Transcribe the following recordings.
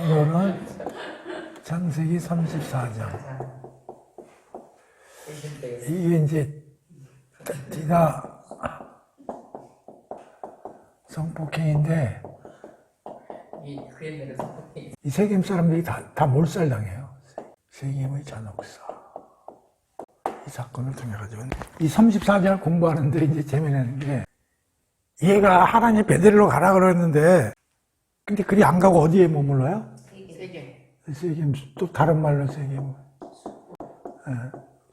오늘은 창세기 34장. 이게 이제 디나 성폭행인데 이 세겜 사람들이 다 몰살당해요. 세겜의 잔혹사. 이 사건을 통해 가지고 이 34장을 공부하는데 이제 재미나는 게 얘가 하나님 베델로 가라 그랬는데 근데 그리 안 가고 어디에 머물러요? 세겜. 또 다른 말로 세겜.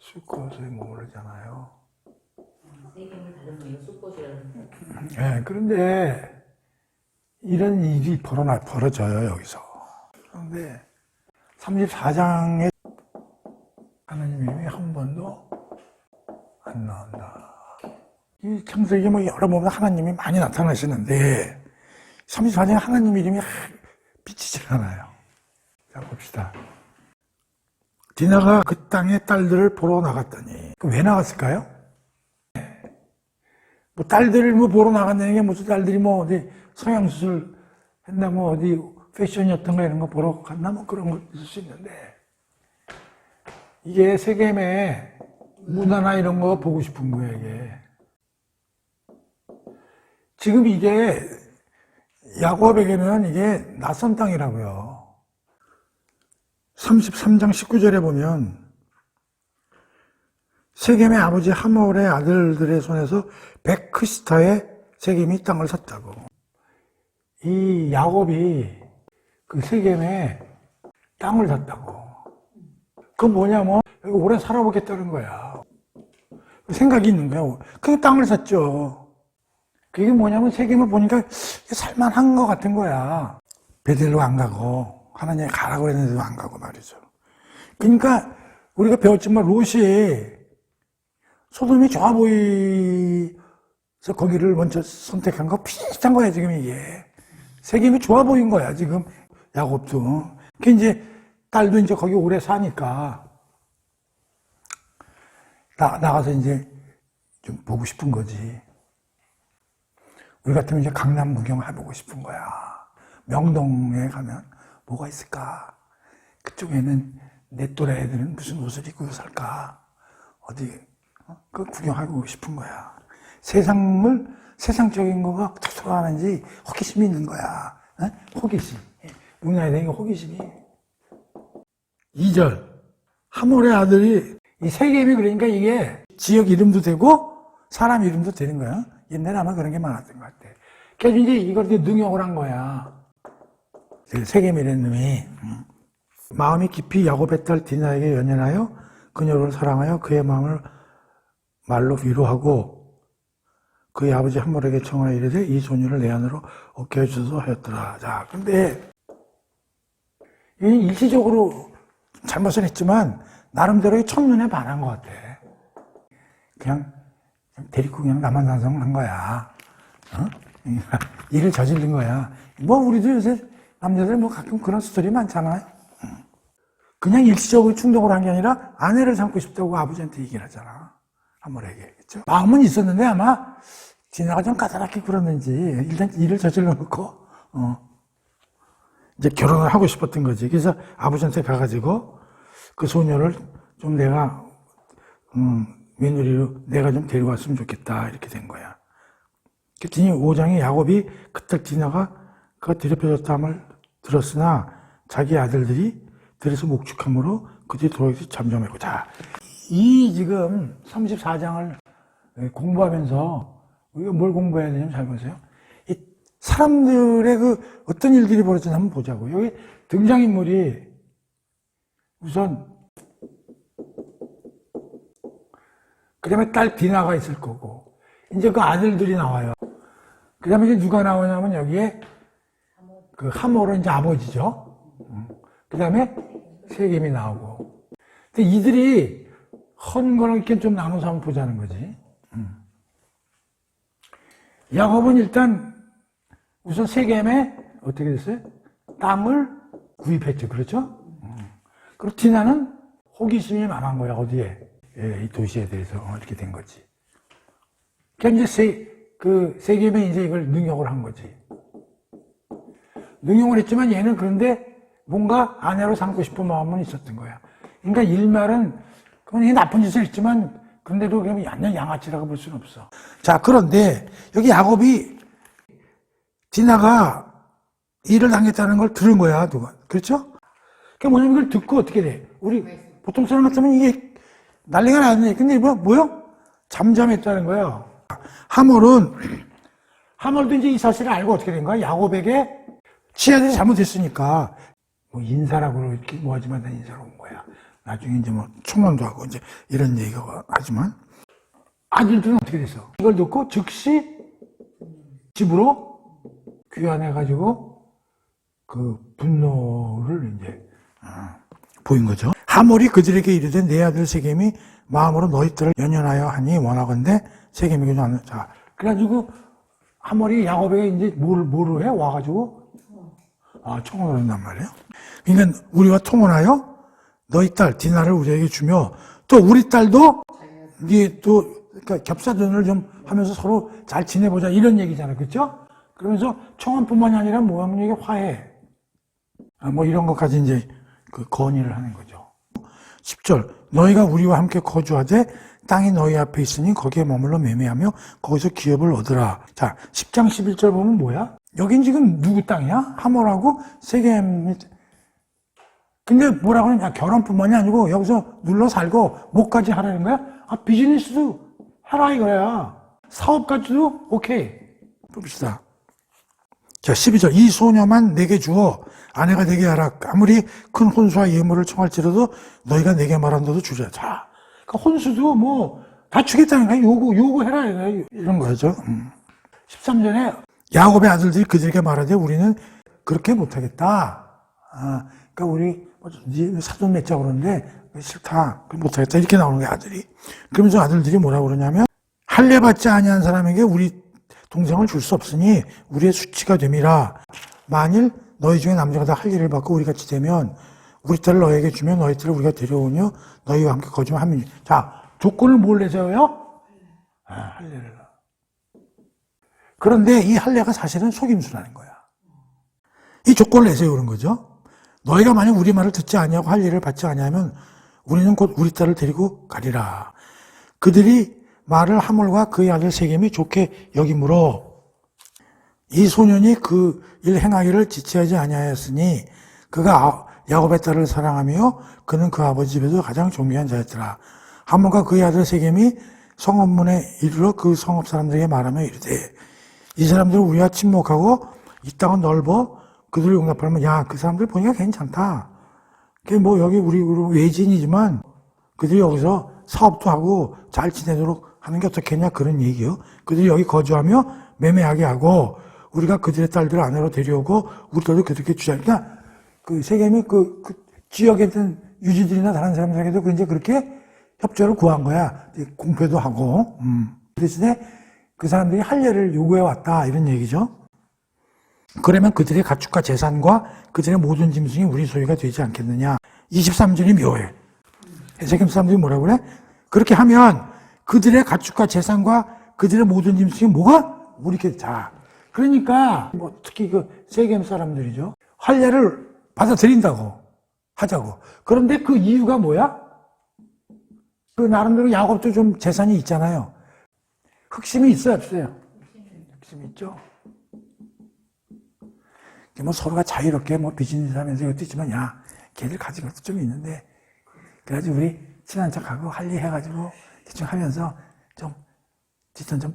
수컷에 머무르잖아요. 세겜을 다른 말로 수컷이라는. 그런데 이런 일이 벌어져요 여기서. 그런데 34장에 하나님 이름이 한 번도 안 나온다. 이 창세기 뭐 열어보면 하나님이 많이 나타나시는데 34장에 하나님 이름이 비치질 않아요. 자 봅시다. 디나가 그 땅의 딸들을 보러 나갔더니 왜 나갔을까요? 뭐 딸들을 뭐 보러 나갔다는 게 무슨 딸들이 뭐 어디 성형수술 했나 뭐 어디 패션이었던가 이런 거 보러 갔나 뭐 그런 거 있을 수 있는데 이게 세겜의 문화나 이런 거 보고 싶은 거예요 이게. 지금 이게 야곱에게는 이게 낯선 땅이라고요. 33장 19절에 보면 세겜의 아버지 하몰의 아들들의 손에서 백크시타의 세겜이 땅을 샀다고. 이 야곱이 그 세겜에 땅을 샀다고. 그 뭐냐면 여기 오래 살아보겠다는 거야. 생각이 있는 거야. 그 땅을 샀죠. 그게 뭐냐면 세겜을 보니까 살만한 것 같은 거야. 베델로 안 가고 하나님이 가라고 그랬는데도 안 가고 말이죠. 그러니까 우리가 배웠지만 롯이 소돔이 좋아 보이서 거기를 먼저 선택한 거 비슷한 거야 지금 이게. 세겜이 좋아 보인 거야 지금 야곱도. 그 이제 딸도 이제 거기 오래 사니까 나가서 이제 좀 보고 싶은 거지. 우리 같으면 이제 강남 구경 해보고 싶은 거야. 명동에 가면 뭐가 있을까? 그쪽에는 내 또래 애들은 무슨 옷을 입고 살까? 어디, 그 구경하고 싶은 거야. 세상적인 거가 어떻게 돌아가는지 호기심이 있는 거야. 호기심. 문화에 대한 호기심이. 2절. 하몰의 아들이, 이 세겜이 그러니까 이게 지역 이름도 되고 사람 이름도 되는 거야. 옛날에 아마 그런 게 많았던 것 같아. 그래서 이제 이걸 능욕을 한 거야. 세겜이라는 놈이. 마음이 깊이 야곱의 딸 디나에게 연연하여 그녀를 사랑하여 그의 마음을 말로 위로하고 그의 아버지 하몰에게 청하여 이르되 이 소녀를 내 안으로 얻게 해주소서 하였더라. 자, 근데 일시적으로 잘못은 했지만 나름대로 첫눈에 반한 것 같아. 그냥 데리고 그냥 남한산성을 한 거야. 일을 저지른 거야. 뭐 우리도 요새 남자들 뭐 가끔 그런 스토리 많잖아요. 그냥 일시적으로 충동을 한 게 아니라 아내를 삼고 싶다고 아버지한테 얘기를 하잖아. 하몰에게. 그렇죠? 마음은 있었는데 아마 디나가 좀 까다롭게 굴었는지 일단 일을 저질러 놓고 이제 결혼을 하고 싶었던 거지. 그래서 아버지한테 가가지고 그 소녀를 좀 내가 며느리로 내가 좀 데려왔으면 좋겠다 이렇게 된 거야. 그랬더니 5장에 야곱이 그때 디나가 그가 데려펴졌다함을 들었으나 자기 아들들이 들에서 목축함으로 그들이 돌아가서 잠잠했고. 자, 이 지금 34장을 공부하면서 우리가 뭘 공부해야 되냐면 잘 보세요. 이 사람들의 그 어떤 일들이 벌어지나 한번 보자고. 여기 등장인물이 우선 그 다음에 딸 디나가 있을 거고 이제 그 아들들이 나와요. 그 다음에 이제 누가 나오냐면 여기에 그 하몰은 이제 아버지죠. 그 다음에 세겜이 나오고. 근데 이들이 헌 거랑 이렇게 좀 나눠서 한번 보자는 거지. 야곱은 일단 우선 세겜에 어떻게 됐어요? 땅을 구입했죠. 그렇죠? 그리고 디나는 호기심이 많은 거야. 어디에? 이 도시에 대해서 이렇게 된 거지. 그러니까 이제 세겜에 이제 이걸 능욕을 한 거지. 능욕을 했지만 얘는 그런데 뭔가 아내로 삼고 싶은 마음은 있었던 거야. 그러니까 일말은 그건 이게 나쁜 짓을 했지만 근데도 그냥 완전 양아치라고 볼 수는 없어. 자, 그런데 여기 야곱이 디나가 일을 당했다는 걸 들은 거야, 누가. 그렇죠? 그게 뭐냐면 이걸 듣고 어떻게 돼? 우리 보통 사람 같으면 이게 난리가 나네. 근데 뭐요? 잠잠했다는 거예요. 하몰도 이제 이 사실을 알고 어떻게 된 거야? 야곱에게 지아들이 잘못했으니까 뭐 인사라고 이렇게 뭐 하지만 난 인사로 온 거야. 나중에 이제 뭐 청혼도 하고 이제 이런 얘기가 하지만 아들들은 어떻게 됐어? 이걸 듣고 즉시 집으로 귀환해가지고 그 분노를 이제 보인 거죠. 하몰이 그들에게 이르되 내 아들 세겜이 마음으로 너희 딸을 연연하여 하니 원하건대 세겜에게 좀 자, 그래가지고 하몰이 야곱에게 이제 뭐를 해? 와가지고 청혼을 한단 말이에요. 그러니까 우리와 통혼하여 너희 딸 디나를 우리에게 주며 또 우리 딸도 네 또 그러니까 겹사전을 좀 하면서 서로 잘 지내보자 이런 얘기잖아요, 그렇죠? 그러면서 청혼뿐만이 아니라 뭐하면 이게 화해, 뭐 이런 것까지 이제 그 건의를 하는 거죠. 10절 너희가 우리와 함께 거주하되 땅이 너희 앞에 있으니 거기에 머물러 매매하며 거기서 기업을 얻으라. 자, 10장 11절 보면 뭐야? 여긴 지금 누구 땅이야? 하몰하고 세겜. 근데 뭐라고 하냐? 결혼뿐만이 아니고 여기서 눌러 살고 뭐까지 하라는 거야? 비즈니스도 하라 이거야. 사업까지도 오케이. 봅시다. 자, 12절 이 소녀만 내게 주어 아내가 되게 하라. 아무리 큰 혼수와 예물을 청할지라도 너희가 내게 말한다도 주자. 자, 그러니까 혼수도 뭐 다 주겠다는 거야. 요구해라 이런 거죠. 13절에 야곱의 아들들이 그들에게 말하되 우리는 그렇게 못하겠다. 그러니까 우리 사돈 맺자 그러는데 싫다. 못하겠다. 이렇게 나오는 거야, 아들이. 그러면서 아들들이 뭐라고 그러냐면 할례 받지 아니한 사람에게 우리 동생을 줄 수 없으니 우리의 수치가 됨이라. 만일 너희 중에 남자가 다 할례를 받고 우리 같이 되면 우리 딸을 너희에게 주면 너희 딸을 우리가 데려오며 너희와 함께 거주면 하면. 자, 조건을 뭘 내세워요? 할례를. 그런데 이 할례가 사실은 속임수라는 거야. 이 조건을 내세우는 거죠. 너희가 만약 우리 말을 듣지 아니하고 할례를 받지 아니하면 우리는 곧 우리 딸을 데리고 가리라. 그들이 말을 하몰과 그의 아들 세겜이 좋게 여김으로 이 소년이 그 일 행하기를 지체하지 아니하였으니 그가 야곱의 딸을 사랑하며 그는 그 아버지 집에서 가장 존귀한 자였더라. 하몰과 그의 아들 세겜이 성읍문에 이르러 그 성읍 사람들에게 말하며 이르되 이 사람들은 우리와 친목하고 이 땅은 넓어. 그들이 용납하면 야, 그 사람들 보니까 괜찮다. 그게 뭐 여기 우리 외지인이지만 그들이 여기서 사업도 하고 잘 지내도록 하는 게 어떻겠냐 그런 얘기요. 그들이 여기 거주하며 매매하게 하고 우리가 그들의 딸들을 아내로 데려오고 우리 딸도 그렇게 주자. 그러니까 그 세겜이 그 지역에 있는 유지들이나 다른 사람들에게도 이제 그렇게 협조를 구한 거야. 공표도 하고. 대신에 그 사람들이 할례를 요구해 왔다 이런 얘기죠. 그러면 그들의 가축과 재산과 그들의 모든 짐승이 우리 소유가 되지 않겠느냐. 23절이 묘해. 세겜 사람들이 뭐라고 그래? 그렇게 하면 그들의 가축과 재산과 그들의 모든 짐승이 뭐가? 우리께. 자, 그러니까 뭐 특히 그 세겜 사람들이죠. 할례를 받아들인다고 하자고. 그런데 그 이유가 뭐야? 그 나름대로 야곱도 좀 재산이 있잖아요. 흑심이 있어요, 없어요? 흑심이 있죠. 뭐 서로가 자유롭게 뭐 비즈니스 하면서 이것도 있지만, 야, 걔들 가진 것도 좀 있는데, 그래가지고 우리 친한 척하고 할례 해가지고 대충 하면서 좀 뒷돈 좀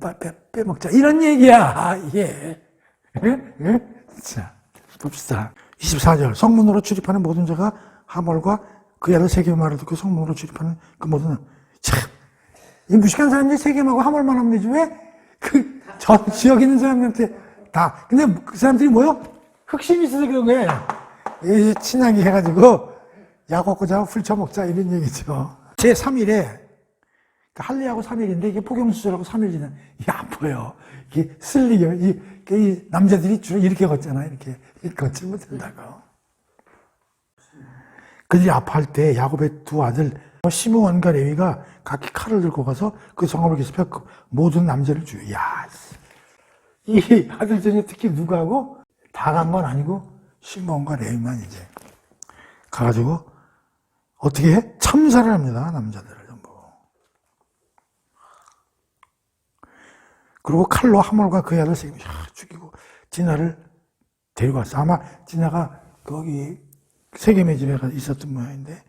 빼먹자. 이런 얘기야, 이게. 자, 봅시다. 24절. 성문으로 출입하는 모든 자가 하몰과 그 아들 세겜 말을 듣고 성문으로 출입하는 그 모든, 참, 이 무식한 사람들이 세겜하고 하몰만 하면 되지, 왜? 전 지역에 있는 사람들한테 다. 근데 그 사람들이 뭐요? 흑심이 있어서 그런 거예요. 친하게 해가지고, 야곱고자고 훌쳐먹자, 이런 얘기죠. 제3일에, 할례하고 3일인데, 이게 포경수술하고 3일 지난, 이게 안 보여. 이게 쓸리게, 이 남자들이 주로 이렇게 걷잖아, 이렇게 걷지 못한다고. 그들이 아파할 때, 야곱의 두 아들, 시므온과 레위가 각기 칼을 들고 가서 그 성읍을 기습해 모든 남자를 죽여. 야, 이 아들 중에 특히 누구하고? 다 간 건 아니고, 시므온과 레위만 이제 가가지고 어떻게 해? 참사를 합니다. 남자들을 전부. 그리고 칼로 하몰과 그 아들 세겜을 죽이고 디나를 데리고 왔어. 아마 디나가 거기 세겜의 집에 있었던 모양인데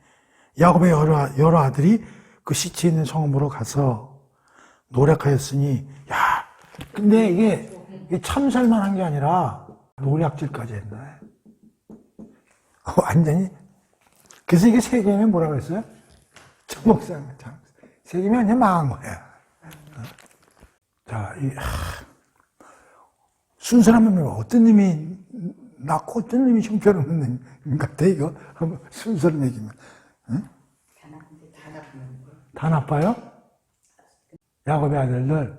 야곱의 여러 아들이 그 시체 있는 성읍으로 가서 노력하였으니 야 근데 이게 참살만 한 게 아니라 노략질까지 했네. 완전히. 그래서 이게 세겜이 뭐라 그랬어요? 천목상. 세겜이 완전 망한 거야. 자, 순서라면 어떤 놈이 낳고 어떤 놈이 형편없는 놈 같아, 이거? 순서를 매기면. 응? 다 나빠요? 야곱의 아들들.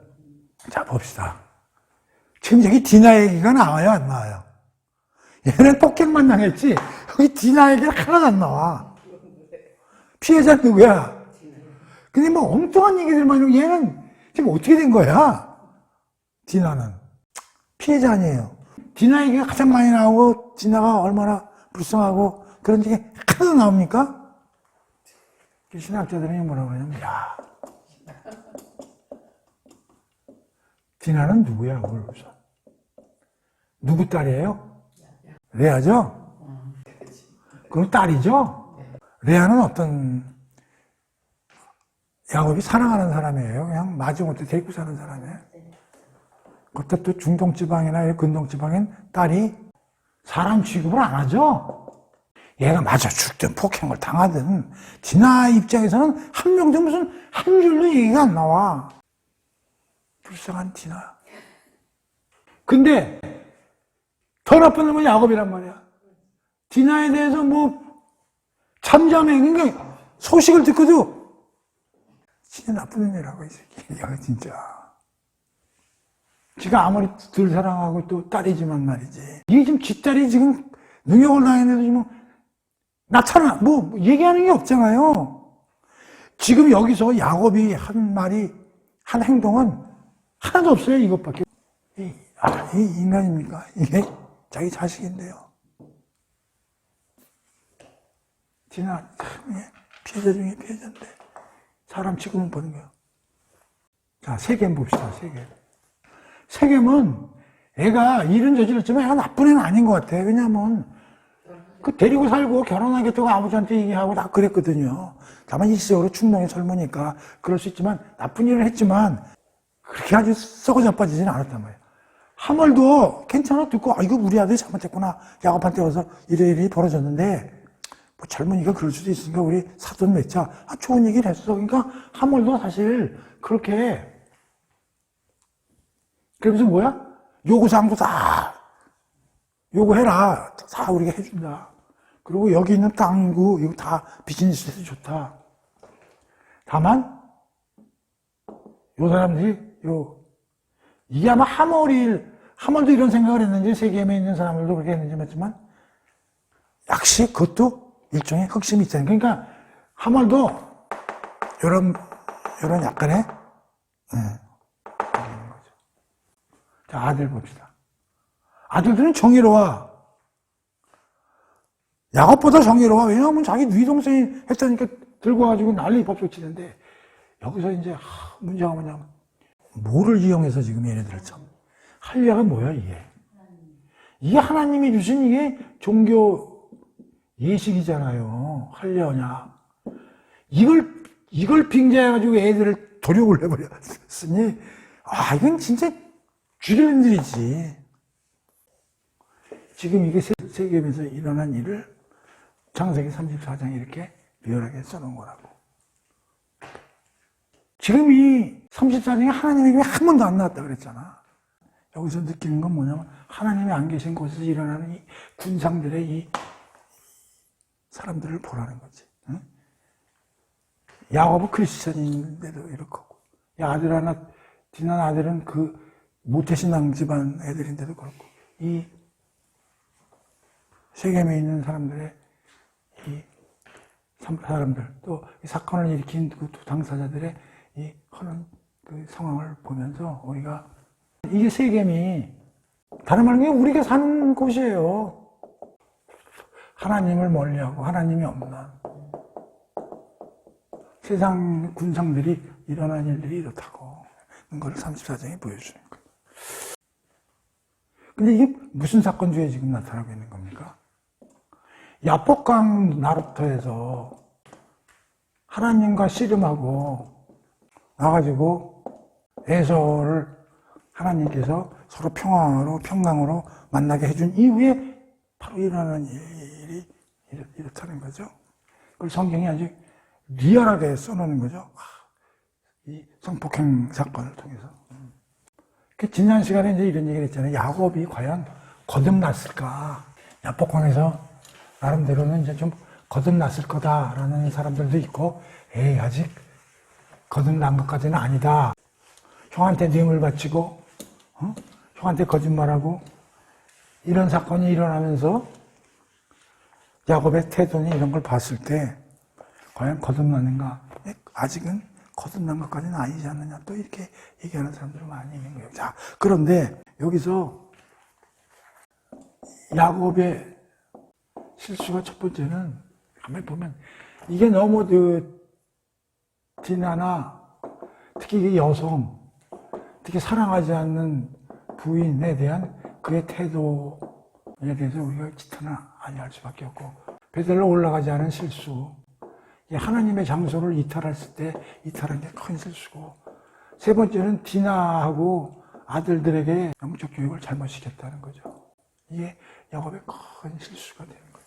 자, 봅시다. 지금 여기 디나 얘기가 나와요, 안 나와요? 얘는 폭행만 당했지, 여기 디나 얘기가 하나도 안 나와. 피해자는 누구야? 근데 뭐 엉뚱한 얘기들만 하고 얘는 지금 어떻게 된 거야? 디나는. 피해자 아니에요. 디나 얘기가 가장 많이 나오고, 디나가 얼마나 불쌍하고, 그런 얘기 하나도 나옵니까? 신학자들이 뭐라고 하냐면, 야, 디나는 누구야, 그러면서. 누구 딸이에요? 레아죠? 그럼 딸이죠? 레아는 어떤, 야곱이 사랑하는 사람이에요. 그냥 마지못해 데리고 사는 사람이에요. 그때 또 중동지방이나 근동지방엔 딸이 사람 취급을 안 하죠? 얘가 맞아 죽든 폭행을 당하든 디나 입장에서는 한 명도 무슨 한 줄로 얘기가 안 나와. 불쌍한 디나. 근데 더 나쁜 놈은 야곱이란 말이야. 디나에 대해서 뭐 잠잠해. 그러니까 소식을 듣고도 진짜 나쁜 놈이라고 이 새끼. 야 진짜. 지가 아무리 덜 사랑하고 또 딸이지만 말이지. 이게 지금 지 딸이 지금 능욕을 당했는데 지금 나타나 뭐 얘기하는 게 없잖아요. 지금 여기서 야곱이 한 말이 한 행동은 하나도 없어요. 이것밖에. 이 인간입니까? 이게 자기 자식인데요. 디나 피해자 중에 피해자인데 사람 취급은 보는 거예요. 자, 세겜 봅시다. 세겜은 애가 일은 저질렀지만 애가 나쁜 애는 아닌 것 같아. 왜냐면 그 데리고 살고 결혼하겠다고 아버지한테 얘기하고 다 그랬거든요. 다만 일시적으로 충동이 젊으니까 그럴 수 있지만 나쁜 일을 했지만 그렇게 아주 썩어 자빠지지는 않았단 말이에요. 하물도 괜찮아 듣고 이거 우리 아들이 잘못했구나. 야곱한테 와서 이래 벌어졌는데 뭐 젊은이가 그럴 수도 있으니까 우리 사돈 맺자. 좋은 얘기를 했어. 그러니까 하물도 사실 그렇게 그러면서 뭐야? 요구사항도 다 요구해라. 다 우리가 해준다. 그리고 여기 있는 땅이고 이거 다 비즈니스에서 좋다. 다만 요 사람들이 이게 아마 하몰도 이런 생각을 했는지 세겜에 있는 사람들도 그렇게 했는지 맞지만 역시 그것도 일종의 흑심이 있잖아요. 그러니까 하몰도 이런 약간의 자, 아들 봅시다. 아들들은 정의로워. 야곱보다 정의로워. 왜냐하면 자기 누이 동생이 했다니까 들고 와가지고 난리 법석 치는데 여기서 이제 문제가 뭐냐면 뭐를 이용해서 지금 얘네들을 참 할례가 뭐야 이게 하나님이 주신 이게 종교 예식이잖아요. 할례냐 이걸 빙자해가지고 애들을 도륙을 해버렸으니 이건 진짜 죽이는 일이지. 지금 이게 세겜에서 일어난 일을 창세기 34장에 이렇게 리얼하게 써놓은 거라고. 지금 이 34장에 하나님의 한 번도 안 나왔다 그랬잖아. 여기서 느끼는 건 뭐냐면 하나님이 안 계신 곳에서 일어나는 이 군상들의 이 사람들을 보라는 거지. 응? 야곱은 크리스천인데도 이렇게 하고 아들 하나 디나 아들은 그 모태신앙 집안 애들인데도 그렇고 이 세겜에 있는 사람들의 이 사람들 또 이 사건을 일으킨 그 두 당사자들의 이 하는 그 상황을 보면서 우리가 이게 세겜이 다른 말로 우리가 사는 곳이에요. 하나님을 멀리하고 하나님이 없는 세상 군상들이 일어난 일들이 이렇다고 그걸 34장에 보여주는 거예요. 근데 이게 무슨 사건 중에 지금 나타나고 있는 겁니까? 야복강 나루터에서 하나님과 씨름하고 나가지고 에서를 하나님께서 서로 평강으로 만나게 해준 이후에 바로 일어나는 일이 이렇다는 거죠. 그걸 성경이 아주 리얼하게 써놓는 거죠. 이 성폭행 사건을 통해서. 지난 시간에 이제 이런 얘기를 했잖아요. 야곱이 과연 거듭났을까? 야복강에서 나름대로는 이제 좀 거듭났을 거다라는 사람들도 있고, 에이, 아직 거듭난 것까지는 아니다. 형한테 뇌물 바치고, 형한테 거짓말하고, 이런 사건이 일어나면서 야곱의 태도니 이런 걸 봤을 때, 과연 거듭났는가? 아직은 거듭난 것까지는 아니지 않느냐? 또 이렇게 얘기하는 사람들이 많이 있는 거예요. 자, 그런데 여기서 야곱의 실수가 첫 번째는, 가만히 보면, 이게 너무 디나나, 특히 여성, 특히 사랑하지 않는 부인에 대한 그의 태도에 대해서 우리가 지탄을 아니할 수밖에 없고, 베델로 올라가지 않은 실수, 하나님의 장소를 이탈했을 때 이탈한 게 큰 실수고, 세 번째는 디나하고 아들들에게 영적 교육을 잘못 시켰다는 거죠. 이게 야곱의 큰 실수가 되는 거지.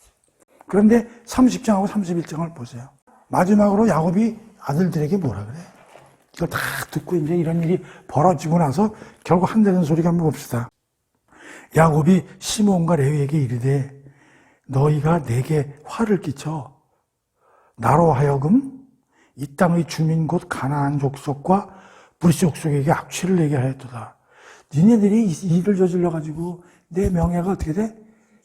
그런데 30장하고 31장을 보세요. 마지막으로 야곱이 아들들에게 뭐라 그래? 이걸 다 듣고 이제 이런 일이 벌어지고 나서 결국 한다는 소리가 한번 봅시다. 야곱이 시몬과 레위에게 이르되 너희가 내게 화를 끼쳐 나로 하여금 이 땅의 주민 곧 가나안 족속과 브리스 족속에게 악취를 내게 하였도다. 니네들이 이 일을 저질러가지고 내 명예가 어떻게 돼?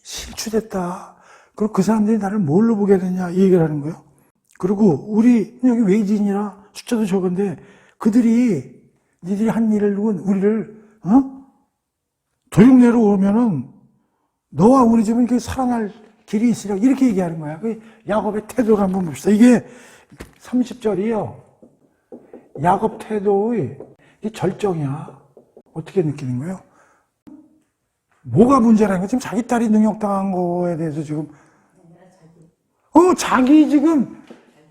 실추됐다. 그리고 그 사람들이 나를 뭘로 보게 되냐 이 얘기를 하는 거예요. 그리고 우리 여기 외지인이라 숫자도 적은데 니들이 한 일을 우리를 도둑내러 오면은 너와 우리 집은 이렇게 살아날 길이 있으라 이렇게 얘기하는 거야. 그 야곱의 태도를 한번 봅시다. 이게 30절이요. 야곱 태도의 절정이야. 어떻게 느끼는 거예요? 뭐가 문제라는 거야? 지금 자기 딸이 능욕당한 거에 대해서 지금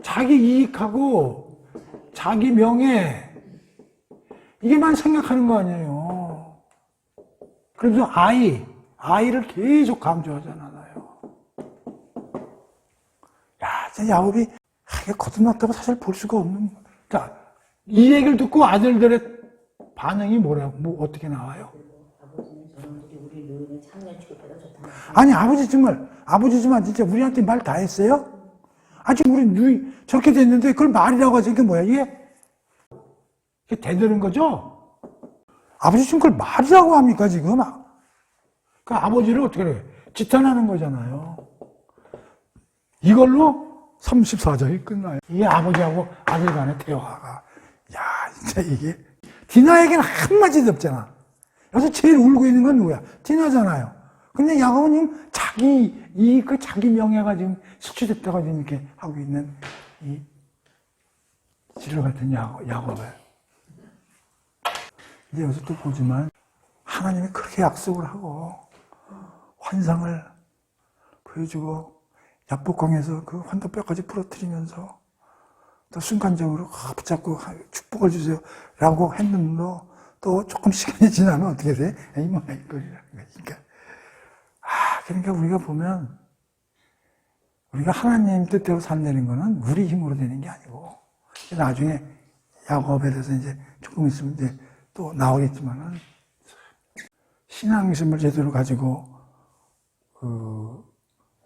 자기 이익하고 자기 명예 이게만 생각하는 거 아니에요. 그래서 아이를 계속 강조하잖아요. 야곱이 이게 거듭났다고 사실 볼 수가 없는 거야. 자, 이 얘기를 듣고 아들들의 반응이 어떻게 나와요? 아버지는 저놈들이 우리 노인을 창년 취급해서 좋다는 아니, 아버지지만 진짜 우리한테 말 다 했어요? 아직 우리 누이 저렇게 됐는데 그걸 말이라고 하지. 이게 뭐야, 이게? 이게 대드는 거죠? 아버지 지금 그걸 말이라고 합니까, 지금? 그 아버지를 어떻게 해? 지탄하는 거잖아요. 이걸로 34장이 끝나요. 이게 아버지하고 아들 간의 대화가. 야, 진짜 이게. 디나에게는 한마디도 없잖아. 여기서 제일 울고 있는 건 누구야? 디나잖아요. 근데 야곱은 지금 자기 명예가 지금 수치됐다고 지금 이렇게 하고 있는 이 지뢰 같은 야곱을. 이제 여기서 또 보지만 하나님이 그렇게 약속을 하고 환상을 보여주고 야복강에서 그 환도뼈까지 부러뜨리면서 또 순간적으로 붙잡고 축복을 주세요 라고 했는데도 또 조금 시간이 지나면 어떻게 돼? 이만할 거리라는 거니까. 그러니까 우리가 보면 우리가 하나님 뜻대로 산다는 거는 우리 힘으로 되는 게 아니고 나중에 야곱에 대해서 이제 조금 있으면 이제 또 나오겠지만은 신앙심을 제대로 가지고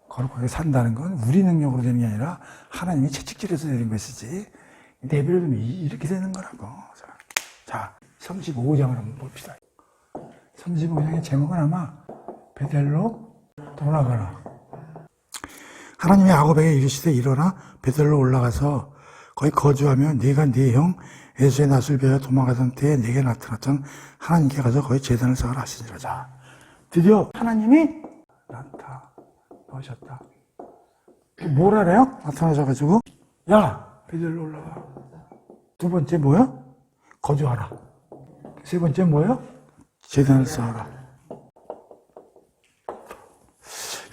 거룩하게 산다는 건 우리 능력으로 되는 게 아니라 하나님이 채찍질해서 되는 것이지 내버려 두면 이렇게 되는 거라고. 자, 35장을 한번 봅시다. 35장의 제목은 아마 베델로 돌아가라. 하나님이 야곱에게 이르시되 일어나 베델로 올라가서 거기 거주하며 네가 네 형 에서의 낯을 베어 도망가던 때에 네게 나타났던 하나님께 가서 거기 제단을 쌓으라 하시니라. 자, 드디어 하나님이 나타나셨다. 뭐라래요? 나타나셔가지고 야 베델로 올라가. 두 번째 뭐야? 거주하라. 세 번째 뭐예요? 제단을 쌓아라.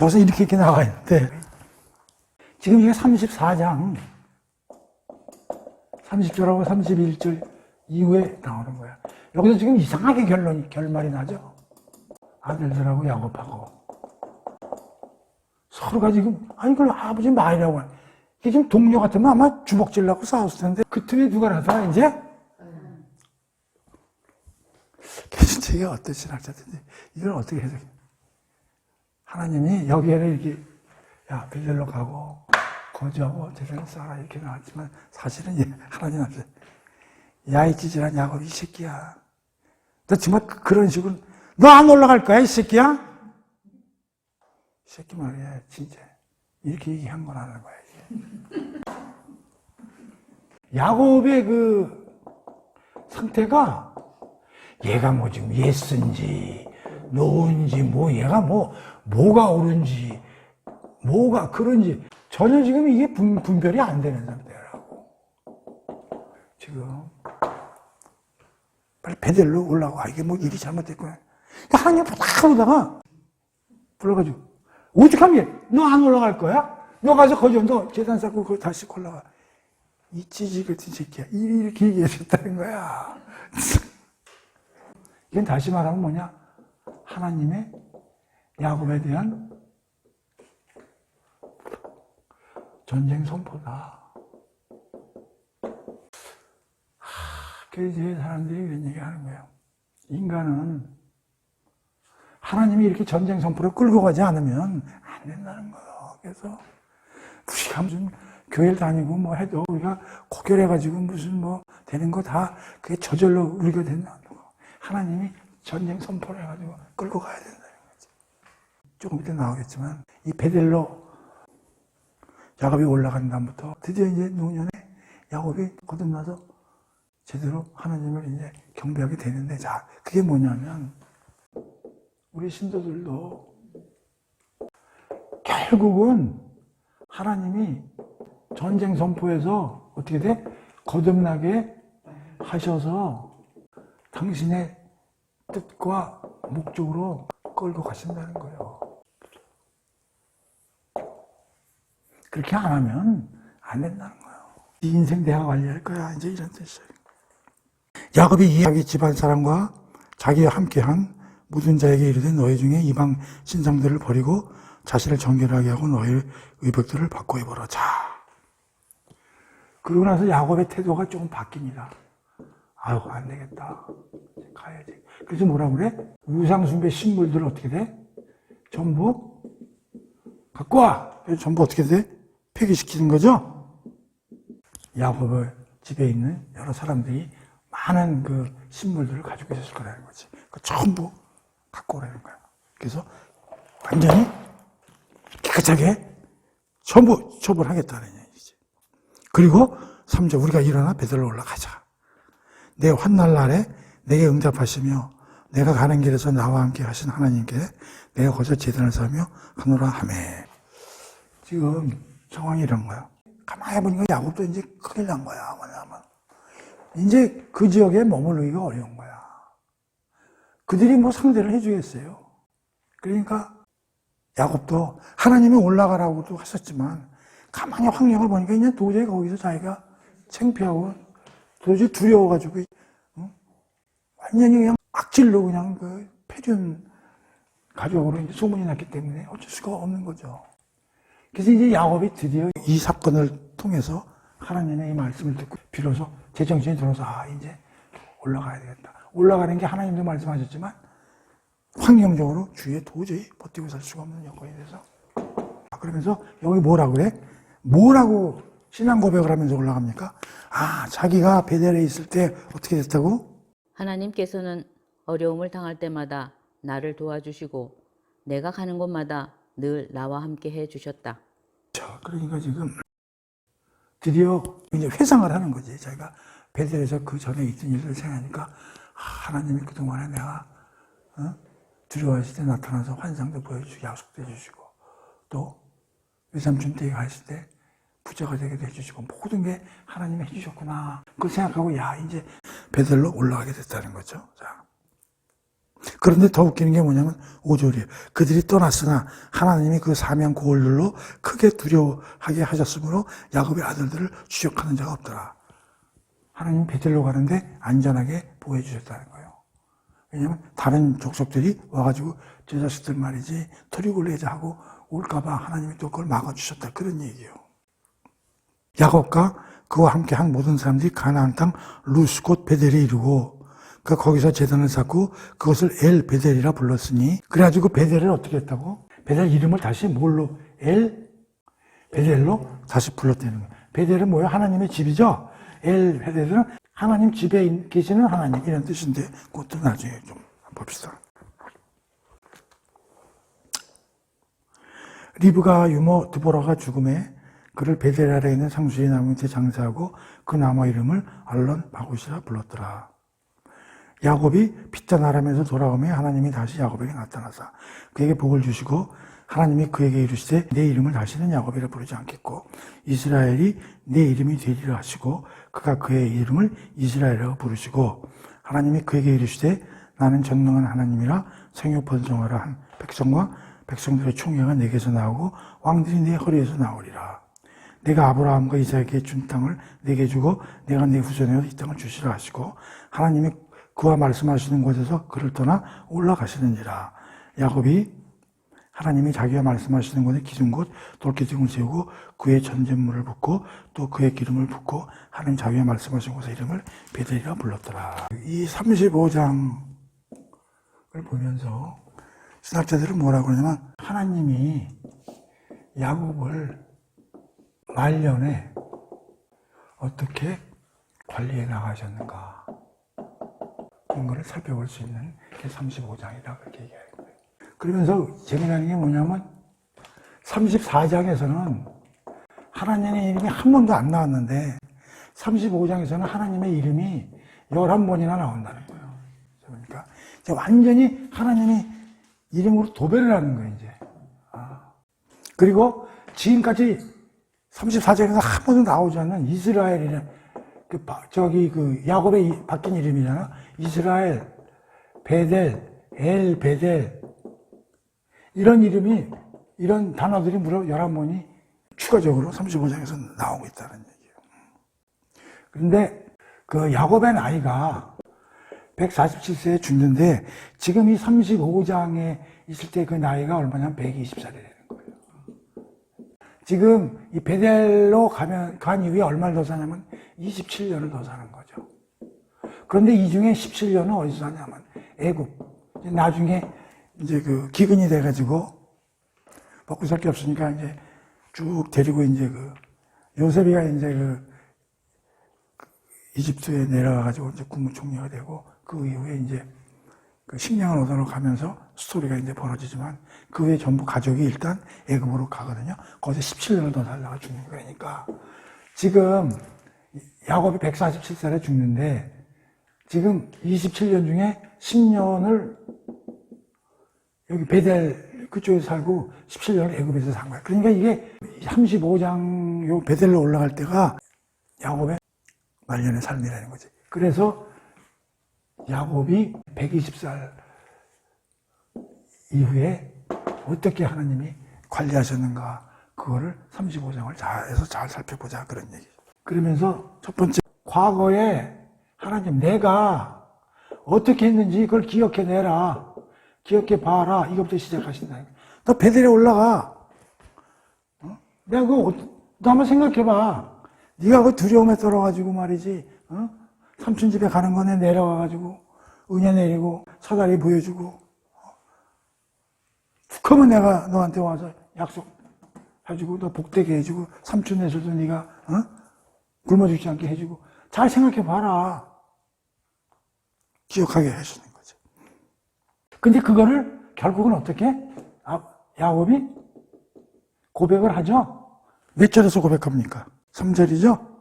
여기서 이렇게 나와 있는데 지금 이게 34장 30절하고 31절 이후에 나오는 거야. 여기서 지금 이상하게 결말이 나죠. 아들들하고 야곱하고 서로가 지금 아니 그걸 아버지 말이라고 하네. 이게 지금 동료 같으면 아마 주먹질 나고 싸웠을 텐데 그 틈에 누가 나타나 이제? 진짜 이게 어떤 신학자든지 이걸 어떻게 해석해? 하나님이 여기에는 이렇게 야 베델로 가고 거주하고 제단을 쌓아라 이렇게 나왔지만 사실은 하나님한테 야 이 찌질한 야곱 이 새끼야 너 정말 그런 식으로 너 안 올라갈 거야 이 새끼야? 이 새끼 말이야 진짜 이렇게 얘기한 거라는 거야 이게. 야곱의 그 상태가 얘가 뭐 지금 예스인지 노인지 뭐 얘가 뭐가 옳은지 뭐가 그런지 전혀 지금 이게 분별이 안 되는 상태라고. 지금 빨리 베델로 올라가. 이게 뭐 일이 잘못됐구나. 하나님 보다가 불러가지고 어떻게 하면 너 안 올라갈 거야? 너 가서 거기 너 재단 쌓고 거기 다시 올라가. 이 찌질 같은 새끼야. 이렇게 얘기하셨다는 거야. 이건 다시 말하면 뭐냐? 하나님의 야곱에 대한 전쟁 선포다. 그래서 이제 사람들이 이런 얘기 하는 거예요. 인간은 하나님이 이렇게 전쟁 선포를 끌고 가지 않으면 안 된다는 거예요. 그래서 우리가 무슨 교회를 다니고 뭐 해도 우리가 고결해가지고 무슨 뭐 되는 거 다 그게 저절로 우리가 된다는 거. 하나님이 전쟁 선포를 해가지고 끌고 가야 된다는 거지. 조금 이따 나오겠지만 이 베델로 야곱이 올라간 다음부터 드디어 이제 노년에 야곱이 거듭나서 제대로 하나님을 이제 경배하게 되는데 자 그게 뭐냐면 우리 신도들도 결국은 하나님이 전쟁 선포에서 어떻게 돼? 거듭나게 하셔서 당신의 뜻과 목적으로 끌고 가신다는 거예요. 그렇게 안 하면 안 된다는 거예요. 네 인생 내가 관리할 거야. 이제 이런 뜻이에요. 야곱이 자기 집안 사람과 자기와 함께한 모든 자에게 이르되 너희 중에 이방 신상들을 버리고 자신을 정결하게 하고 너희 의복들을 바꿔 입어라. 자. 그러고 나서 야곱의 태도가 조금 바뀝니다. 아유, 안 되겠다. 가야지. 그래서 뭐라 그래? 우상숭배 신물들을 어떻게 돼? 전부 갖고 와. 그래서 전부 어떻게 돼? 폐기시키는 거죠? 야곱의 집에 있는 여러 사람들이 많은 그 신물들을 가지고 있었을 거라는 거지. 그 전부 갖고 오라는 거야. 그래서 완전히 깨끗하게 전부 처벌하겠다는 얘기지. 그리고 3절 우리가 일어나 베델로 올라가자. 내 환난 날에 내게 응답하시며 내가 가는 길에서 나와 함께 하신 하나님께 내가 거저 제단을 쌓으며 하노라 하매. 지금 상황이 이런 거야. 가만히 보니까 야곱도 이제 큰일 난 거야. 뭐냐면 이제 그 지역에 머무르기가 어려운 거야. 그들이 뭐 상대를 해주겠어요. 그러니까 야곱도 하나님이 올라가라고도 하셨지만 가만히 환경을 보니까 이제 도저히 거기서 자기가 창피하고 도저히 두려워가지고 완전히 그냥 악질로 그냥 그 폐륜 가족으로 이제 소문이 났기 때문에 어쩔 수가 없는 거죠. 그래서 이제 야곱이 드디어 이 사건을 통해서 하나님의 이 말씀을 듣고 비로소 제정신이 들어서 이제 올라가야 되겠다. 올라가는 게 하나님도 말씀하셨지만 환경적으로 주위에 도저히 버티고 살 수가 없는 여건이 돼서 그러면서 여기 뭐라고 그래? 뭐라고 신앙 고백을 하면서 올라갑니까? 자기가 베델에 있을 때 어떻게 됐다고? 하나님께서는 어려움을 당할 때마다 나를 도와주시고 내가 가는 곳마다 늘 나와 함께 해주셨다. 자, 그러니까 지금 드디어 이제 회상을 하는 거지. 자기가 베델에서 그 전에 있던 일을 생각하니까 하나님이 그동안에 내가 두려워했을 때 나타나서 환상도 보여주시고 약속도 해주시고 또 외삼촌 댁에 갔을 때 부자가 되게 해주시고 모든 게 하나님이 해주셨구나. 그걸 생각하고 야 이제 베델로 올라가게 됐다는 거죠. 자. 그런데 더 웃기는 게 뭐냐면 5절이에요. 그들이 떠났으나 하나님이 그 사명 고을들로 크게 두려워하게 하셨으므로 야곱의 아들들을 추적하는 자가 없더라. 하나님 베델로 가는데 안전하게 보호해 주셨다는 거예요. 왜냐면 다른 족속들이 와가지고 저 자식들 말이지 토리굴레자 하고 올까봐 하나님이 또 그걸 막아주셨다. 그런 얘기예요. 야곱과 그와 함께 한 모든 사람들이 가나안 땅 루스 곧 베델에 이르고 거기서 제단을 쌓고 그것을 엘 베델이라 불렀으니 그래가지고 베델을 어떻게 했다고? 베델 이름을 다시 뭘로? 엘 베델로 다시 불렀다는 거예요. 베델은 뭐예요? 하나님의 집이죠? 엘 베델은 하나님 집에 계시는 하나님 이런 뜻인데 그것도 나중에 좀 봅시다. 리브가 유모 드보라가 죽음에 그를 베델 아래에 있는 상수리 나무 밑에 장사하고 그 나무 이름을 알론 바굿이라 불렀더라. 야곱이 피단 아람에서 돌아오며 하나님이 다시 야곱에게 나타나사 그에게 복을 주시고 하나님이 그에게 이르시되 내 이름을 다시는 야곱이라 부르지 않겠고 이스라엘이 내 이름이 되리라 하시고 그가 그의 이름을 이스라엘이라고 부르시고 하나님이 그에게 이르시되 나는 전능한 하나님이라 생육 번성하라 한 백성과 백성들의 총회가 내게서 나오고 왕들이 내 허리에서 나오리라. 내가 아브라함과 이삭에게 준 땅을 내게 주고 내가 내 후손에게 이 땅을 주시라 하시고 하나님이 그와 말씀하시는 곳에서 그를 떠나 올라가시느니라. 야곱이 하나님이 자기가 말씀하시는 곳에 기준 곳 돌기둥을 세우고 그의 전쟁물을 붓고 또 그의 기름을 붓고 하나님 자기가 말씀하신 곳의 이름을 베델이라 불렀더라. 이 35장을 보면서 신학자들은 뭐라고 그러냐면 하나님이 야곱을 말년에 어떻게 관리해 나가셨는가 그런 거를 살펴볼 수 있는 게 35장이다 그렇게 얘기하는 거예요. 그러면서 재미나는 게 뭐냐면 34장에서는 하나님의 이름이 한 번도 안 나왔는데 35장에서는 하나님의 이름이 11번이나 나온다는 거예요. 그러니까 이제 완전히 하나님이 이름으로 도배를 하는 거예요, 이제. 그리고 지금까지 34장에서 한 번도 나오지 않는 이스라엘이라는 야곱의 바뀐 이름이잖아. 이스라엘, 베델, 엘 베델 이런 이름이 이런 단어들이 무려 11번이 추가적으로 35장에서 나오고 있다는 얘기예요. 그런데 그 야곱의 나이가 147세에 죽는데 지금 이 35장에 있을 때 그 나이가 얼마냐면 120살이 되는 거예요. 지금 이 베델로 간 이후에 얼마를 더 사냐면 27년을 더 사는 거죠. 그런데 이 중에 17년은 어디서 사냐면 애굽. 나중에 이제 그 기근이 돼가지고 먹고 살 게 없으니까 이제 쭉 데리고 이제 요셉이가 이제 이집트에 내려가가지고 이제 국무총리가 되고 그 이후에 이제 그 식량을 얻으러 가면서 스토리가 이제 벌어지지만 그 후에 전부 가족이 일단 애굽으로 가거든요. 거기서 17년을 더 살다가 죽는 거니까 지금 야곱이 147살에 죽는데 지금 27년 중에 10년을 여기 베델 그쪽에서 살고 17년을 애굽에서 산 거야. 그러니까 이게 35장 요 베델로 올라갈 때가 야곱의 말년의 삶이라는 거지. 그래서 야곱이 120살 이후에 어떻게 하나님이 관리하셨는가 그거를 35장을 잘 살펴보자 그런 얘기죠. 그러면서 첫 번째 과거에 하나님 내가 어떻게 했는지 그걸 기억해내라. 기억해 봐라. 이것부터 시작하신다. 너 베델에 올라가. 내가 너 한번 생각해봐. 네가 그 두려움에 떨어가지고 말이지. 삼촌 집에 가는 거네 내려와가지고 은혜 내리고 사다리 보여주고 툭 하면 내가 너한테 와서 약속해주고 너 복되게 해주고 삼촌에서도 네가 굶어 죽지 않게 해주고 잘 생각해 봐라. 기억하게 해주는 거죠. 근데 그거를 결국은 어떻게? 야곱이 고백을 하죠. 몇 절에서 고백합니까? 3절이죠.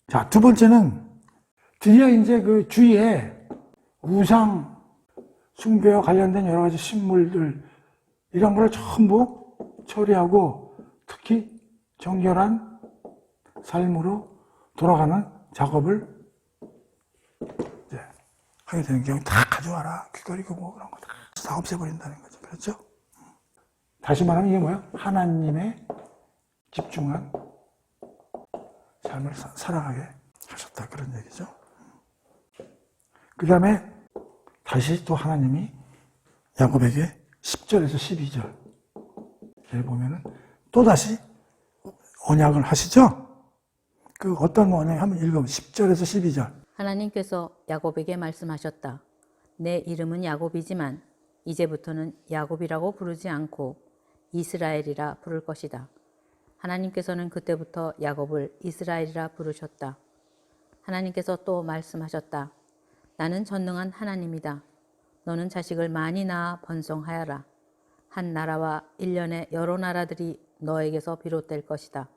자, 두 번째는 드디어 이제 그 주위에 우상 숭배와 관련된 여러 가지 신물들 이런 걸 전부 처리하고 특히 정결한 삶으로 돌아가는 작업을 이제 하게 되는 경우 다 가져와라. 귀걸이고 뭐 그런 거 다 없애버린다는 거죠. 그렇죠? 다시 말하면 이게 뭐야? 하나님의 집중한 삶을 살아가게 하셨다. 그런 얘기죠. 그 다음에 다시 또 하나님이 야곱에게 10절에서 12절에 보면은 또다시 언약을 하시죠? 그 어떤 언약 한번 읽어보면 10절에서 12절. 하나님께서 야곱에게 말씀하셨다. 내 이름은 야곱이지만 이제부터는 야곱이라고 부르지 않고 이스라엘이라 부를 것이다. 하나님께서는 그때부터 야곱을 이스라엘이라 부르셨다. 하나님께서 또 말씀하셨다. 나는 전능한 하나님이다. 너는 자식을 많이 낳아 번성하여라. 한 나라와 일련의 여러 나라들이 너에게서 비롯될 것이다.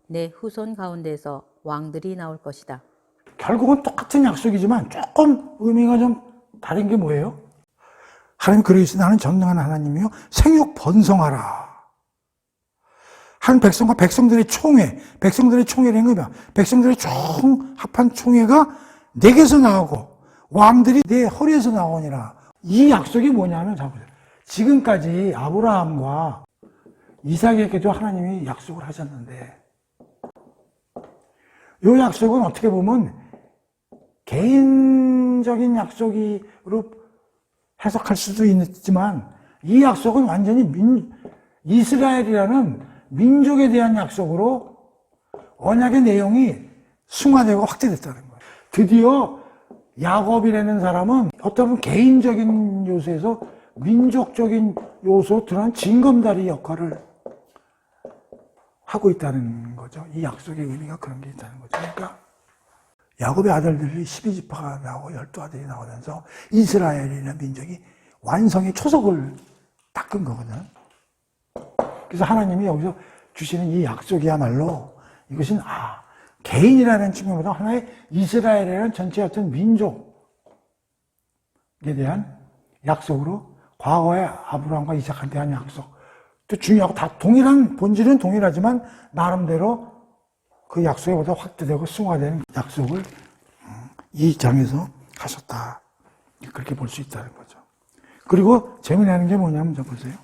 내 후손 가운데에서 왕들이 나올 것이다. 결국은 똑같은 약속이지만 조금 의미가 좀 다른 게 뭐예요? 하나님 그러시니 나는 전능한 하나님이요 생육 번성하라. 한 백성과 백성들의 총회라는 거야. 백성들의 총 합한 총회가 내게서 나오고 왕들이 내 허리에서 나오니라. 이 약속이 뭐냐면 자보세요. 지금까지 아브라함과 이삭에게도 하나님이 약속을 하셨는데 이 약속은 어떻게 보면 개인적인 약속으로 해석할 수도 있지만 이 약속은 완전히 이스라엘이라는 민족에 대한 약속으로 언약의 내용이 승화되고 확대됐다는 거예요. 드디어 야곱이라는 사람은 어떤 개인적인 요소에서 민족적인 요소로 드러난 징검다리 역할을 하고 있다는 거죠. 이 약속의 의미가 그런 게 있다는 거죠. 그러니까 야곱의 아들들이 12지파가 나오고 12아들이 나오면서 이스라엘이라는 민족이 완성의 초석을 닦은 거거든. 그래서 하나님이 여기서 주시는 이 약속이야말로 이것은 개인이라는 측면보다 하나의 이스라엘이라는 전체 어떤 민족에 대한 약속으로 과거의 아브라함과 이삭한테 한 약속 또 중요하고 다 동일한 본질은 동일하지만 나름대로 그 약속보다 확대되고 승화되는 약속을 이 장에서 하셨다. 그렇게 볼 수 있다는 거죠. 그리고 재미나는 게 뭐냐면 저 보세요.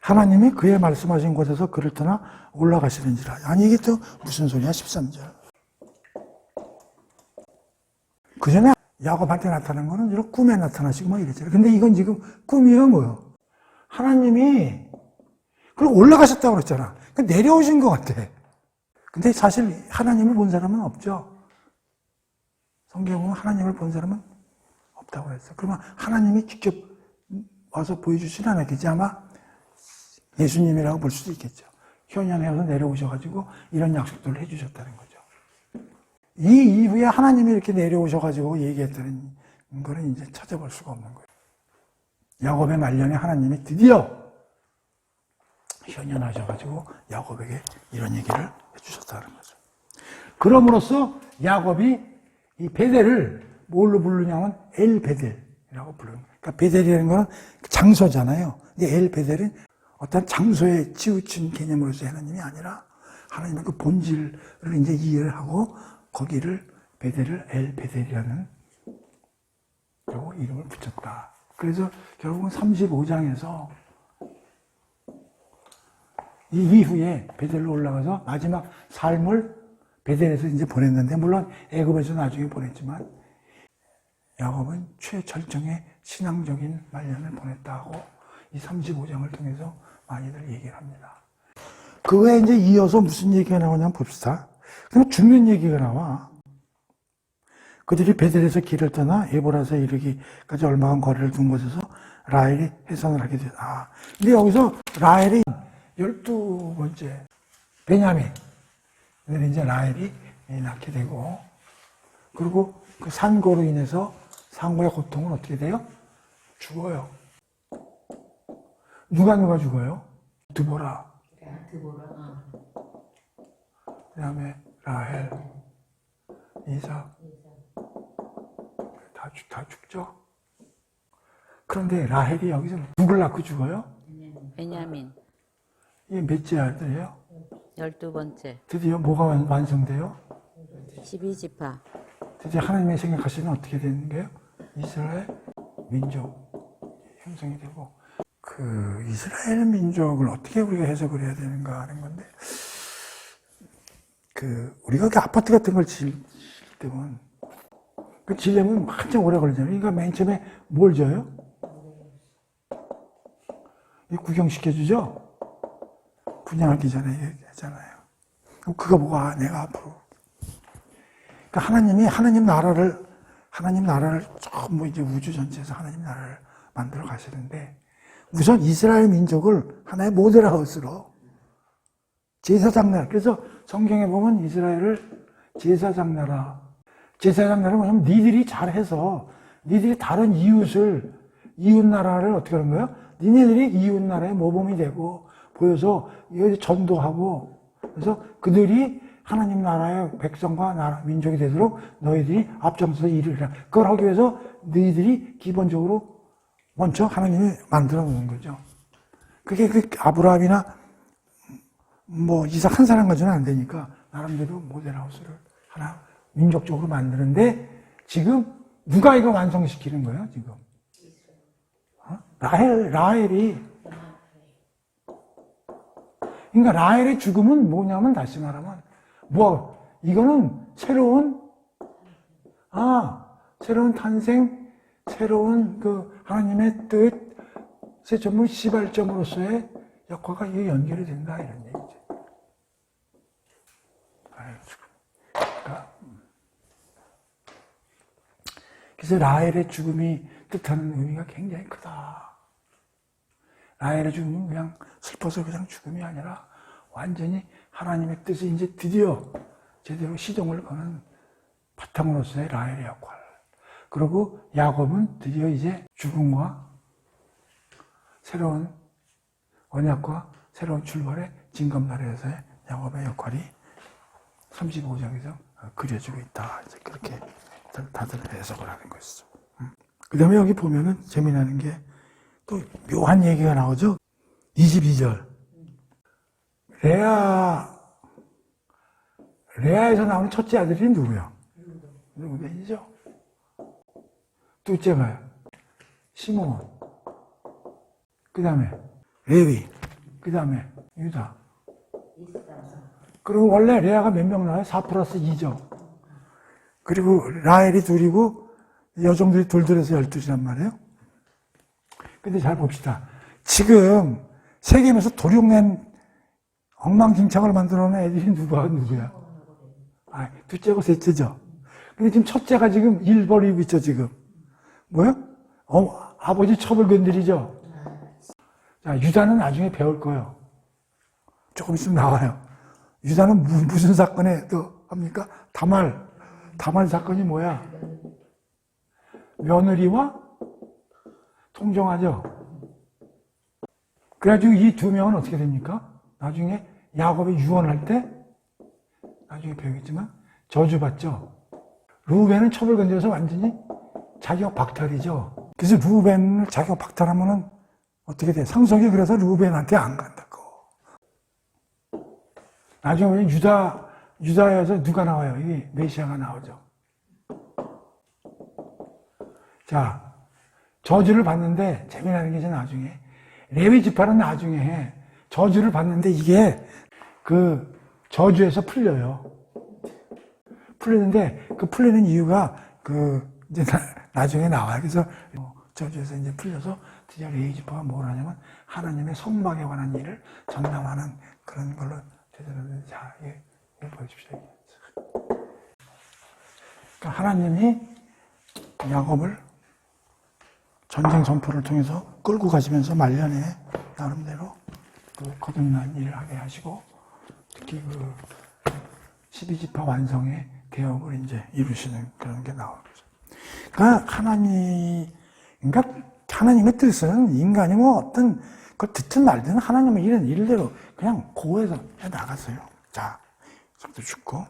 하나님이 그의 말씀하신 곳에서 그를 떠나 올라가시는지라. 아니 이게 또 무슨 소리야? 13절. 그 전에 야곱한테 나타난 거는 이런 꿈에 나타나시고 막 이랬잖아요. 근데 이건 지금 꿈이에요, 뭐요? 하나님이 그럼 올라가셨다고 그랬잖아. 그러니까 내려오신 것 같아. 근데 사실 하나님을 본 사람은 없죠. 성경에 보면 하나님을 본 사람은 없다고 그랬어. 그러면 하나님이 직접 와서 보여주진 않았겠지. 아마 예수님이라고 볼 수도 있겠죠. 현현에 와서 내려오셔가지고 이런 약속들을 해주셨다는 거죠. 이 이후에 하나님이 이렇게 내려오셔가지고 얘기했다는 거는 이제 찾아볼 수가 없는 거예요. 야곱의 말년에 하나님이 드디어 현현하셔가지고 야곱에게 이런 얘기를 해주셨다는 거죠. 그럼으로써 야곱이 이 베델을 뭘로 부르냐면 엘 베델이라고 부르는 거예요. 그러니까 베델이라는 건 장소잖아요. 근데 엘 베델은 어떤 장소에 치우친 개념으로서 하나님이 아니라 하나님의 그 본질을 이제 이해를 하고 거기를 베델을 엘 베델이라는 이름을 붙였다. 그래서 결국은 35장에서 이 이후에 베델로 올라가서 마지막 삶을 베델에서 이제 보냈는데 물론 애굽에서 나중에 보냈지만 야곱은 최절정의 신앙적인 말년을 보냈다고 이 35장을 통해서 많이들 얘기를 합니다. 그 외에 이제 이어서 무슨 얘기가 나오냐면 봅시다. 그냥 죽는 얘기가 나와. 그들이 베델에서 길을 떠나 에보라서에 이르기까지 얼마간 거리를 둔 곳에서 라헬이 해산을 하게 됐다. 근데 여기서 라헬이 12번째 베냐민 이제 라헬이 낳게 되고 그리고 그 산고로 인해서 산고의 고통은 어떻게 돼요? 죽어요. 누가 죽어요? 드보라. 그 다음에 라헬, 이삭. 다 죽죠? 그런데 라헬이 여기서 누굴 낳고 죽어요? 베냐민. 이게 몇째 아들이에요? 12번째. 드디어 뭐가 완성돼요? 12지파. 드디어 하나님의 생각하시면 어떻게 되는 거예요? 이스라엘 민족 형성이 되고, 그 이스라엘 민족을 어떻게 우리가 해석을 해야 되는가 하는 건데, 그 우리가 그 아파트 같은 걸 지을 때면 그 지려면 한참 오래 걸리잖아요. 그러니까 맨 처음에 뭘 줘요? 구경시켜주죠? 분양하기 전에 얘기하잖아요. 그거 보고, 아, 내가 앞으로. 그러니까 하나님 나라를 전부 이제 우주 전체에서 하나님 나라를 만들어 가시는데, 우선 이스라엘 민족을 하나의 모델하우스로 제사장 나라. 그래서 성경에 보면 이스라엘을 제사장 나라. 제사장 나라는 뭐냐면 니들이 잘해서 니들이 다른 이웃 나라를 어떻게 하는 거예요? 니네들이 이웃 나라의 모범이 되고 보여서 여기 전도하고, 그래서 그들이 하나님 나라의 백성과 나라, 민족이 되도록 너희들이 앞장서서 일을 해라. 그걸 하기 위해서 너희들이 기본적으로 먼저 하나님이 만들어 놓은 거죠. 그게 그 아브라함이나 뭐 이삭 한 사람 가지고는 안 되니까 나름대로 모델하우스를 하나 민족적으로 만드는데, 지금 누가 이거 완성시키는 거예요, 지금? 라헬이. 그러니까 라헬의 죽음은 뭐냐면, 다시 말하면 이거는 새로운 탄생, 새로운 그 하나님의 뜻의 전부 시발점으로서의 역할과 이게 연결이 된다, 이런 얘기죠. 그래서 라헬의 죽음이 뜻하는 의미가 굉장히 크다. 라헬의 죽음은 그냥 슬퍼서 그냥 죽음이 아니라 완전히 하나님의 뜻이 이제 드디어 제대로 시동을 거는 바탕으로서의 라헬의 역할. 그리고 야곱은 드디어 이제 죽음과 새로운 언약과 새로운 출발의 징검다리에서의 야곱의 역할이 35장에서 그려지고 있다. 이제 그렇게 다들 해석을 하는 것이죠. 그 다음에 여기 보면은 재미나는 게 또 묘한 얘기가 나오죠. 22절. 레아에서 나오는 첫째 아들이 누구야? 루벤이죠. 둘째가요? 시몬. 그 다음에 레위. 그 다음에 유다. 그리고 원래 레아가 몇 명 나와요? 4 플러스 2죠. 그리고 라헬이 둘이고 여종들이 둘둘해서 12이란 말이에요. 근데 잘 봅시다. 지금 세겜에서 도륙낸 엉망진창을 만들어 놓은 애들이 누구야? 둘째고 셋째죠. 근데 지금 첫째가 지금 일 벌이고 있죠, 지금. 뭐야? 아버지 첩을 건드리죠. 자, 유다는 나중에 배울 거예요. 조금 있으면 나와요. 유다는 무슨 사건에 또 합니까? 다말 사건이 뭐야? 며느리와 통정하죠. 그래가지고 이 두 명은 어떻게 됩니까? 나중에 야곱이 유언할 때, 나중에 배우겠지만, 저주받죠. 루벤은 첩을 건드려서 완전히 자격 박탈이죠. 그래서 루벤을 자격 박탈하면은 어떻게 돼? 상속이 그래서 루벤한테 안 간다고. 나중에 보면 유다에서 누가 나와요? 이 메시아가 나오죠. 자, 저주를 받는데 재미나는 게 이제 나중에 레위 지파는 나중에 해. 저주를 받는데 이게 그 저주에서 풀려요. 풀리는데 그 풀리는 이유가 그 이제 나중에 나와요. 그래서 저주에서 이제 풀려서 드디어 레위 지파가 뭘 하냐면 하나님의 성막에 관한 일을 전담하는 그런 걸로 되더라고요. 자, 이거 보여줍시다. 그러니까 하나님이 야곱을 전쟁 전포를 통해서 끌고 가시면서 말년에 나름대로 그 거듭난 일을 하게 하시고, 특히 그 12지파 완성의 개혁을 이제 이루시는 그런 게 나오죠. 그러니까 하나님의 뜻은 인간이 뭐 어떤 걸 듣든 말든 하나님의 일은 일대로 그냥 고해서 해 나갔어요. 자, 성도 죽고.